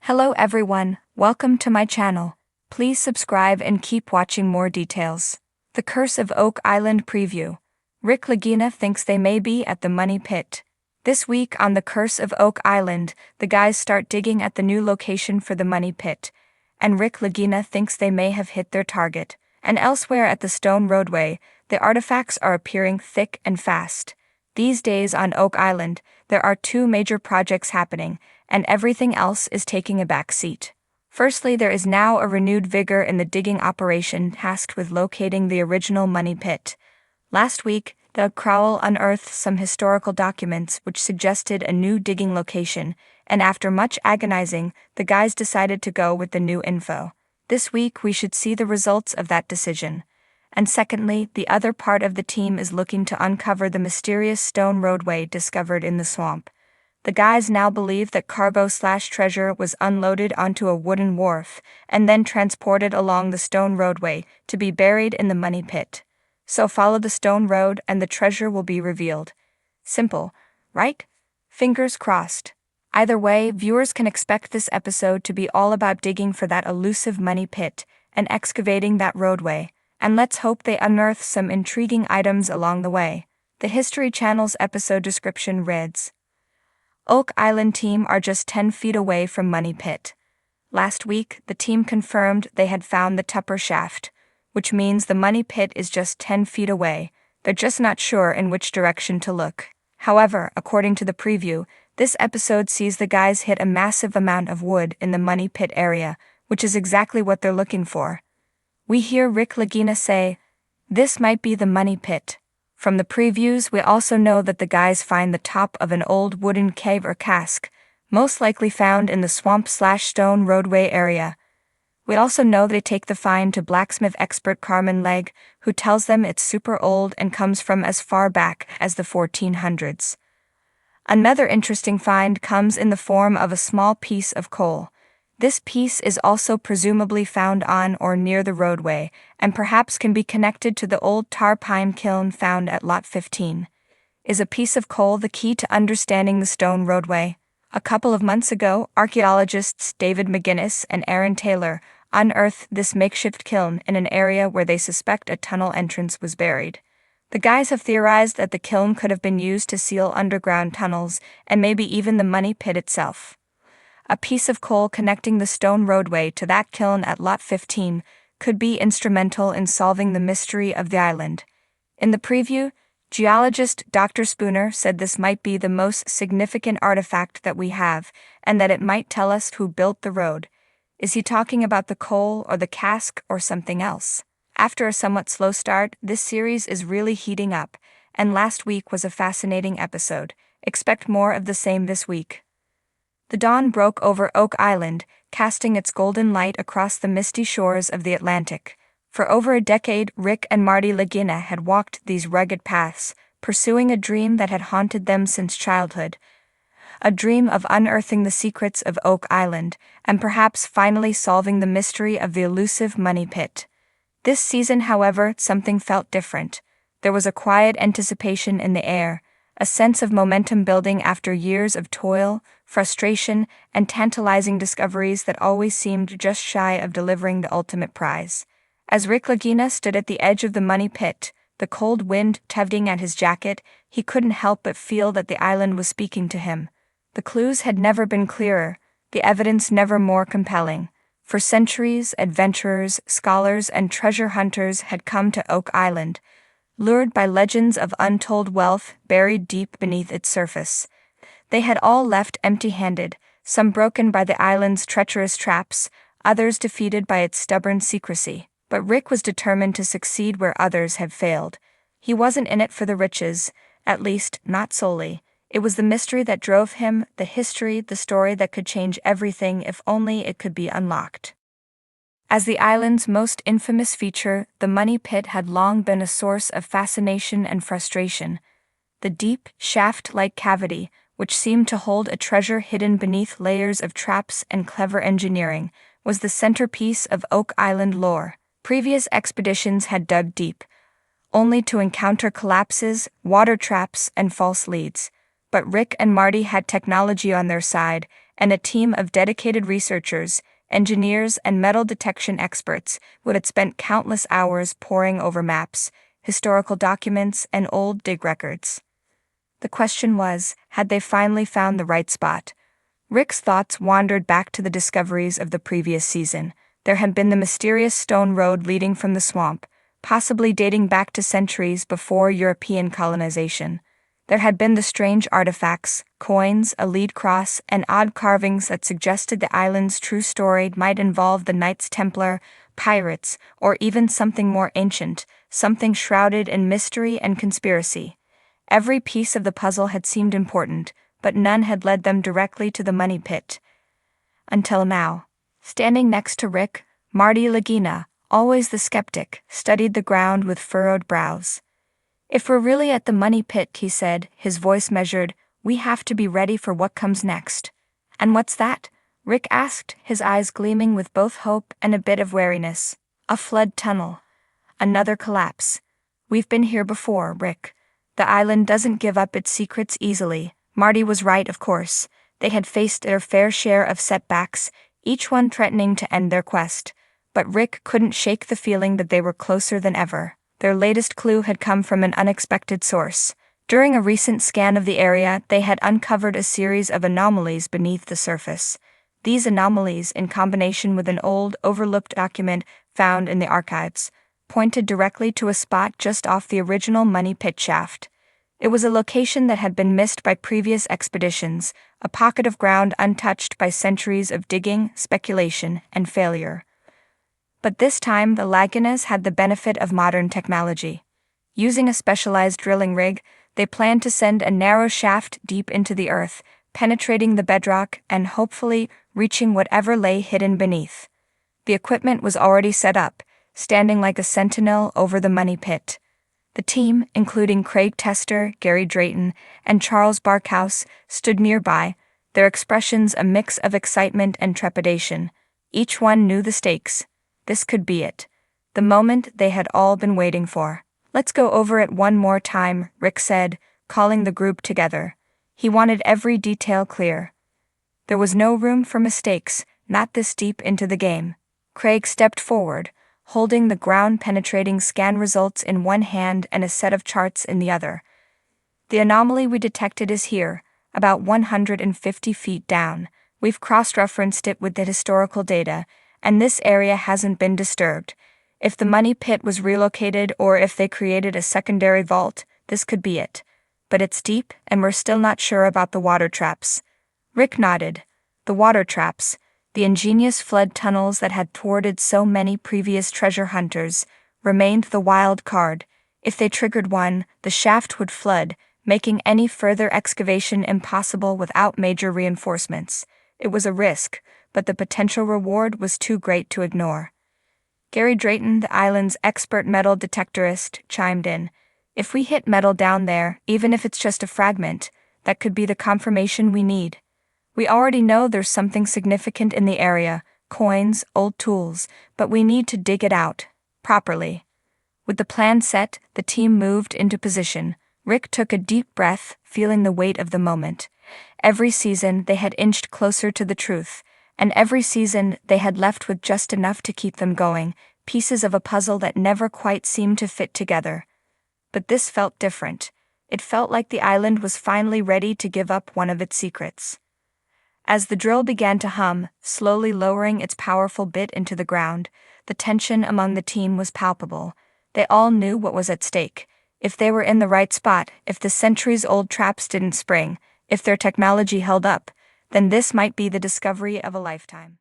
Hello everyone, welcome to my channel. Please subscribe and keep watching more details. The Curse of Oak Island preview. Rick Lagina thinks they may be at the money pit. This week on The Curse of Oak Island, the guys start digging at the new location for the money pit, and Rick Lagina thinks they may have hit their target. And elsewhere at the stone roadway, the artifacts are appearing thick and fast. These days on Oak Island, there are two major projects happening, and everything else is taking a back seat. Firstly, there is now a renewed vigor in the digging operation tasked with locating the original money pit. Last week, the Crowell unearthed some historical documents which suggested a new digging location, and after much agonizing, the guys decided to go with the new info. This week we should see the results of that decision. And secondly, the other part of the team is looking to uncover the mysterious stone roadway discovered in the swamp. The guys now believe that cargo/treasure was unloaded onto a wooden wharf and then transported along the stone roadway to be buried in the money pit. So follow the stone road and the treasure will be revealed. Simple, right? Fingers crossed. Either way, viewers can expect this episode to be all about digging for that elusive money pit and excavating that roadway, and let's hope they unearth some intriguing items along the way. The History Channel's episode description reads: Oak Island team are just 10 feet away from money pit. Last week, the team confirmed they had found the Tupper shaft, which means the money pit is just 10 feet away. They're just not sure in which direction to look. However, according to the preview, this episode sees the guys hit a massive amount of wood in the money pit area, which is exactly what they're looking for. We hear Rick Lagina say, "This might be the money pit." From the previews, we also know that the guys find the top of an old wooden cave or cask, most likely found in the swamp/stone roadway area. We also know they take the find to blacksmith expert Carmen Legg, who tells them it's super old and comes from as far back as the 1400s. Another interesting find comes in the form of a small piece of coal. This piece is also presumably found on or near the roadway, and perhaps can be connected to the old tar pine kiln found at Lot 15. Is a piece of coal the key to understanding the stone roadway? A couple of months ago, archaeologists David McGinnis and Aaron Taylor unearthed this makeshift kiln in an area where they suspect a tunnel entrance was buried. The guys have theorized that the kiln could have been used to seal underground tunnels, and maybe even the money pit itself. A piece of coal connecting the stone roadway to that kiln at Lot 15 could be instrumental in solving the mystery of the island. In the preview, geologist Dr. Spooner said this might be the most significant artifact that we have, and that it might tell us who built the road. Is he talking about the coal or the cask or something else? After a somewhat slow start, this series is really heating up, and last week was a fascinating episode. Expect more of the same this week. The dawn broke over Oak Island, casting its golden light across the misty shores of the Atlantic. For over a decade, Rick and Marty Lagina had walked these rugged paths, pursuing a dream that had haunted them since childhood. A dream of unearthing the secrets of Oak Island, and perhaps finally solving the mystery of the elusive money pit. This season, however, something felt different. There was a quiet anticipation in the air, a sense of momentum building after years of toil, frustration, and tantalizing discoveries that always seemed just shy of delivering the ultimate prize. As Rick Lagina stood at the edge of the money pit, the cold wind tugging at his jacket, he couldn't help but feel that the island was speaking to him. The clues had never been clearer, the evidence never more compelling. For centuries, adventurers, scholars, and treasure hunters had come to Oak Island, lured by legends of untold wealth buried deep beneath its surface. They had all left empty-handed, some broken by the island's treacherous traps, others defeated by its stubborn secrecy. But Rick was determined to succeed where others had failed. He wasn't in it for the riches, at least, not solely. It was the mystery that drove him, the history, the story that could change everything if only it could be unlocked. As the island's most infamous feature, the money pit had long been a source of fascination and frustration. The deep, shaft-like cavity, which seemed to hold a treasure hidden beneath layers of traps and clever engineering, was the centerpiece of Oak Island lore. Previous expeditions had dug deep, only to encounter collapses, water traps, and false leads. But Rick and Marty had technology on their side, and a team of dedicated researchers, engineers, and metal detection experts would have spent countless hours poring over maps, historical documents, and old dig records. The question was, had they finally found the right spot? Rick's thoughts wandered back to the discoveries of the previous season. There had been the mysterious stone road leading from the swamp, possibly dating back to centuries before European colonization. There had been the strange artifacts, coins, a lead cross, and odd carvings that suggested the island's true story might involve the Knights Templar, pirates, or even something more ancient, something shrouded in mystery and conspiracy. Every piece of the puzzle had seemed important, but none had led them directly to the money pit. Until now. Standing next to Rick, Marty Lagina, always the skeptic, studied the ground with furrowed brows. "If we're really at the money pit," he said, his voice measured, "we have to be ready for what comes next." "And what's that?" Rick asked, his eyes gleaming with both hope and a bit of wariness. "A flood tunnel. Another collapse. We've been here before, Rick. The island doesn't give up its secrets easily." Marty was right, of course. They had faced their fair share of setbacks, each one threatening to end their quest. But Rick couldn't shake the feeling that they were closer than ever. Their latest clue had come from an unexpected source. During a recent scan of the area, they had uncovered a series of anomalies beneath the surface. These anomalies, in combination with an old, overlooked document found in the archives, pointed directly to a spot just off the original money pit shaft. It was a location that had been missed by previous expeditions, a pocket of ground untouched by centuries of digging, speculation, and failure. But this time the Laginas had the benefit of modern technology. Using a specialized drilling rig, they planned to send a narrow shaft deep into the earth, penetrating the bedrock and hopefully reaching whatever lay hidden beneath. The equipment was already set up, standing like a sentinel over the money pit. The team, including Craig Tester, Gary Drayton, and Charles Barkhouse, stood nearby, their expressions a mix of excitement and trepidation. Each one knew the stakes. This could be it. The moment they had all been waiting for. "Let's go over it one more time," Rick said, calling the group together. He wanted every detail clear. There was no room for mistakes, not this deep into the game. Craig stepped forward, holding the ground-penetrating scan results in one hand and a set of charts in the other. "The anomaly we detected is here, about 150 feet down. We've cross-referenced it with the historical data, and this area hasn't been disturbed. If the money pit was relocated or if they created a secondary vault, this could be it. But it's deep, and we're still not sure about the water traps." Rick nodded. The water traps, the ingenious flood tunnels that had thwarted so many previous treasure hunters, remained the wild card. If they triggered one, the shaft would flood, making any further excavation impossible without major reinforcements. It was a risk, but the potential reward was too great to ignore. Gary Drayton, the island's expert metal detectorist, chimed in. "If we hit metal down there, even if it's just a fragment, that could be the confirmation we need. We already know there's something significant in the area, coins, old tools, but we need to dig it out, properly." With the plan set, the team moved into position. Rick took a deep breath, feeling the weight of the moment. Every season they had inched closer to the truth, and every season they had left with just enough to keep them going, pieces of a puzzle that never quite seemed to fit together. But this felt different. It felt like the island was finally ready to give up one of its secrets. As the drill began to hum, slowly lowering its powerful bit into the ground, the tension among the team was palpable. They all knew what was at stake. If they were in the right spot, if the centuries-old traps didn't spring, if their technology held up, then this might be the discovery of a lifetime.